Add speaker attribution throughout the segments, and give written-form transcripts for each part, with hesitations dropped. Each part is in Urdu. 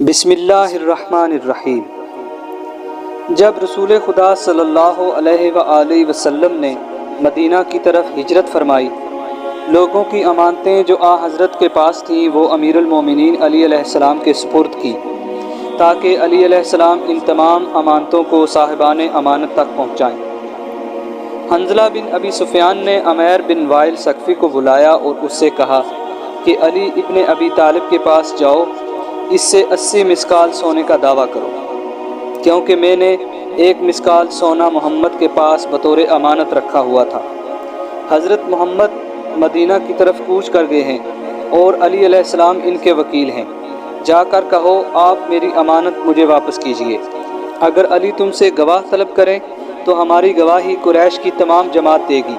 Speaker 1: بسم اللہ الرحمن الرحیم۔ جب رسول خدا صلی اللہ علیہ وآلہ وسلم نے مدینہ کی طرف ہجرت فرمائی، لوگوں کی امانتیں جو حضرت کے پاس تھیں وہ امیر المومنین علی علیہ السلام کے سپرد کی، تاکہ علی علیہ السلام ان تمام امانتوں کو صاحبان امانت تک پہنچائیں۔ حنظلہ بن ابی سفیان نے عمیر بن وائل ثقفی کو بلایا اور اس سے کہا کہ علی ابن ابی طالب کے پاس جاؤ، اس سے 80 مسکال سونے کا دعویٰ کرو، کیونکہ میں نے 1 مسکال سونا محمد کے پاس بطور امانت رکھا ہوا تھا۔ حضرت محمد مدینہ کی طرف کوچ کر گئے ہیں اور علی علیہ السلام ان کے وکیل ہیں، جا کر کہو آپ میری امانت مجھے واپس کیجیے۔ اگر علی تم سے گواہ طلب کریں تو ہماری گواہی قریش کی تمام جماعت دے گی۔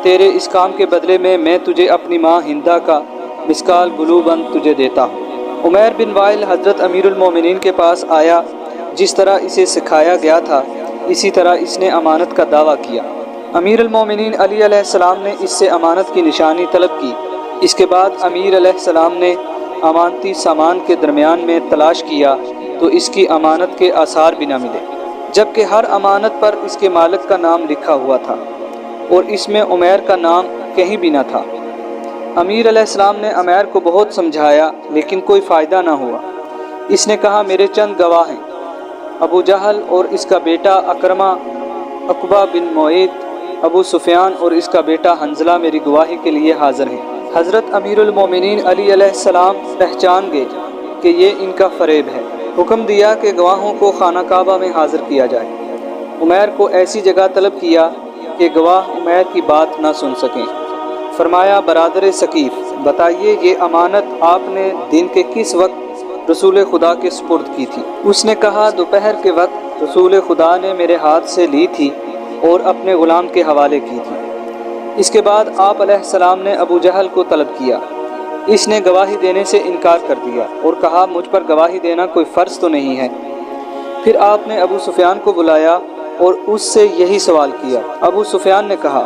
Speaker 1: تیرے اس کام کے بدلے میں تجھے اپنی ماں ہندہ کا مسکال گلو بند تجھے دیتا ہوں۔ عمیر بن وائل حضرت امیر المومنین کے پاس آیا، جس طرح اسے سکھایا گیا تھا اسی طرح اس نے امانت کا دعویٰ کیا۔ امیر المومنین علی علیہ السلام نے اس سے امانت کی نشانی طلب کی۔ اس کے بعد امیر علیہ السلام نے امانتی سامان کے درمیان میں تلاش کیا تو اس کی امانت کے آثار بھی نہ ملے، جبکہ ہر امانت پر اس کے مالک کا نام لکھا ہوا تھا اور اس میں عمیر کا نام کہیں بھی نہ تھا۔ امیر علیہ السلام نے عمیر کو بہت سمجھایا لیکن کوئی فائدہ نہ ہوا۔ اس نے کہا میرے چند گواہ ہیں، ابو جہل اور اس کا بیٹا اکرمہ، عقبہ بن معیط، ابو سفیان اور اس کا بیٹا حنظلہ میری گواہی کے لیے حاضر ہیں۔ حضرت امیر المومنین علی علیہ السلام پہچان گئے کہ یہ ان کا فریب ہے۔ حکم دیا کہ گواہوں کو خانہ کعبہ میں حاضر کیا جائے۔ عمیر کو ایسی جگہ طلب کیا کہ گواہ عمیر کی بات نہ سن سکیں۔ فرمایا برادر ثقیف، بتائیے یہ امانت آپ نے دن کے کس وقت رسول خدا کے سپرد کی تھی؟ اس نے کہا دوپہر کے وقت رسول خدا نے میرے ہاتھ سے لی تھی اور اپنے غلام کے حوالے کی تھی۔ اس کے بعد آپ علیہ السلام نے ابو جہل کو طلب کیا۔ اس نے گواہی دینے سے انکار کر دیا اور کہا مجھ پر گواہی دینا کوئی فرض تو نہیں ہے۔ پھر آپ نے ابو سفیان کو بلایا اور اس سے یہی سوال کیا۔ ابو سفیان نے کہا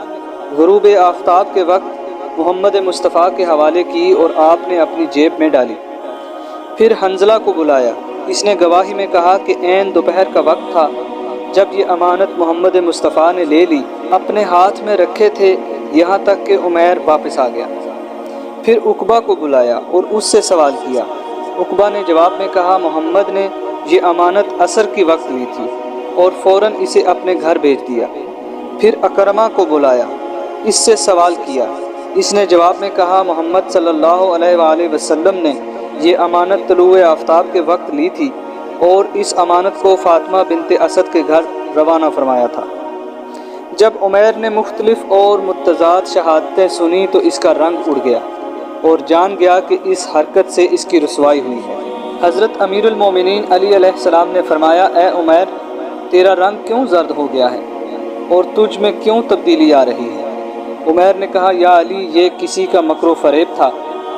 Speaker 1: غروب آفتاب کے وقت محمد مصطفیٰ کے حوالے کی اور آپ نے اپنی جیب میں ڈالی۔ پھر حنظلہ کو بلایا۔ اس نے گواہی میں کہا کہ عین دوپہر کا وقت تھا جب یہ امانت محمد مصطفیٰ نے لے لی، اپنے ہاتھ میں رکھے تھے یہاں تک کہ عمیر واپس آ گیا۔ پھر عقبہ کو بلایا اور اس سے سوال کیا۔ عقبہ نے جواب میں کہا محمد نے یہ امانت عصر کی وقت لی تھی اور فوراً اسے اپنے گھر بھیج دیا۔ پھر اکرمہ کو بلایا، اس سے سوال کیا۔ اس نے جواب میں کہا محمد صلی اللہ علیہ وآلہ وسلم نے یہ امانت طلوع آفتاب کے وقت لی تھی اور اس امانت کو فاطمہ بنت اسد کے گھر روانہ فرمایا تھا۔ جب عمیر نے مختلف اور متضاد شہادتیں سنی تو اس کا رنگ اڑ گیا اور جان گیا کہ اس حرکت سے اس کی رسوائی ہوئی ہے۔ حضرت امیر المومنین علی علیہ السلام نے فرمایا اے عمیر، تیرا رنگ کیوں زرد ہو گیا ہے اور تجھ میں کیوں تبدیلی آ رہی ہے؟ عمیر نے کہا یا علی، یہ کسی کا مکر و فریب تھا،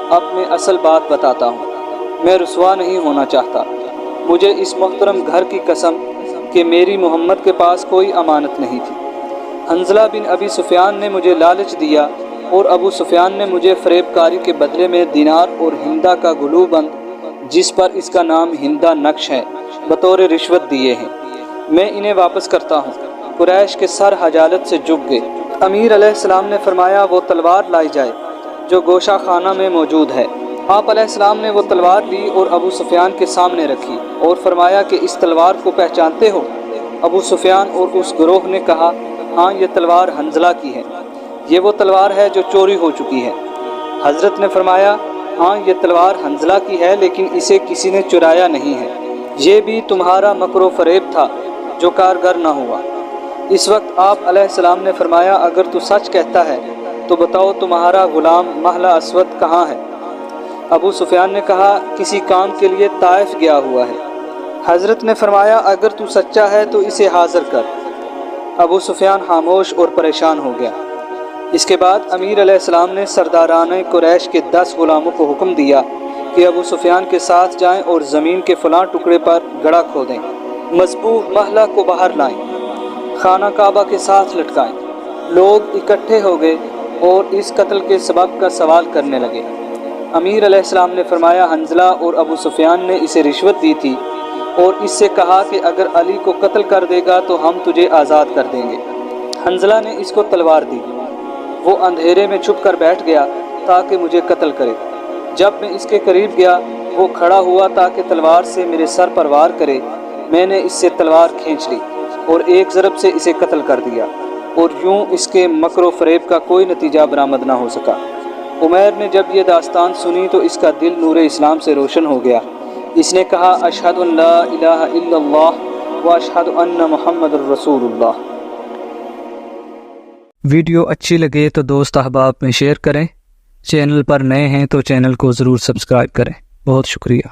Speaker 1: اب میں اصل بات بتاتا ہوں، میں رسوا نہیں ہونا چاہتا۔ مجھے اس محترم گھر کی قسم کہ میری محمد کے پاس کوئی امانت نہیں تھی۔ حنظلہ بن ابی سفیان نے مجھے لالچ دیا اور ابو سفیان نے مجھے فریب کاری کے بدلے میں دینار اور ہندہ کا گلو بند جس پر اس کا نام ہندہ نقش ہے بطور رشوت دیے ہیں۔ میں انہیں واپس کرتا ہوں۔ قریش کے سر حجالت سے جھک گئے۔ امیر علیہ السلام نے فرمایا وہ تلوار لائی جائے جو گوشہ خانہ میں موجود ہے۔ آپ علیہ السلام نے وہ تلوار لی اور ابو سفیان کے سامنے رکھی اور فرمایا کہ اس تلوار کو پہچانتے ہو؟ ابو سفیان اور اس گروہ نے کہا ہاں یہ تلوار حنظلہ کی ہے، یہ وہ تلوار ہے جو چوری ہو چکی ہے۔ حضرت نے فرمایا ہاں یہ تلوار حنظلہ کی ہے لیکن اسے کسی نے چرایا نہیں ہے، یہ بھی تمہارا مکر و فریب تھا جو کارگر نہ ہوا۔ اس وقت آپ علیہ السلام نے فرمایا اگر تو سچ کہتا ہے تو بتاؤ تمہارا غلام محلہ اسود کہاں ہے؟ ابو سفیان نے کہا کسی کام کے لیے طائف گیا ہوا ہے۔ حضرت نے فرمایا اگر تو سچا ہے تو اسے حاضر کر۔ ابو سفیان خاموش اور پریشان ہو گیا۔ اس کے بعد امیر علیہ السلام نے سرداران قریش کے 10 غلاموں کو حکم دیا کہ ابو سفیان کے ساتھ جائیں اور زمین کے فلاں ٹکڑے پر گڑھا کھودیں، مذبوح محلہ کو باہر لائیں، خانہ کعبہ کے ساتھ لٹکائیں۔ لوگ اکٹھے ہو گئے اور اس قتل کے سبب کا سوال کرنے لگے۔ امیر علیہ السلام نے فرمایا حنظلہ اور ابو سفیان نے اسے رشوت دی تھی اور اس سے کہا کہ اگر علی کو قتل کر دے گا تو ہم تجھے آزاد کر دیں گے۔ حنظلہ نے اس کو تلوار دی، وہ اندھیرے میں چھپ کر بیٹھ گیا تاکہ مجھے قتل کرے۔ جب میں اس کے قریب گیا وہ کھڑا ہوا تاکہ تلوار سے میرے سر پر وار کرے۔ میں نے اس سے تلوار کھینچ لی اور ایک ضرب سے اسے قتل کر دیا، اور یوں اس کے مکر و فریب کا کوئی نتیجہ برآمد نہ ہو سکا۔ عمیر نے جب یہ داستان سنی تو اس کا دل نور اسلام سے روشن ہو گیا۔ اس نے کہا اشہد ان لا الہ الا اللہ و اشہد ان محمد الرسول اللہ۔ ویڈیو اچھی لگے تو دوست احباب میں شیئر کریں، چینل پر نئے ہیں تو چینل کو ضرور سبسکرائب کریں۔ بہت شکریہ۔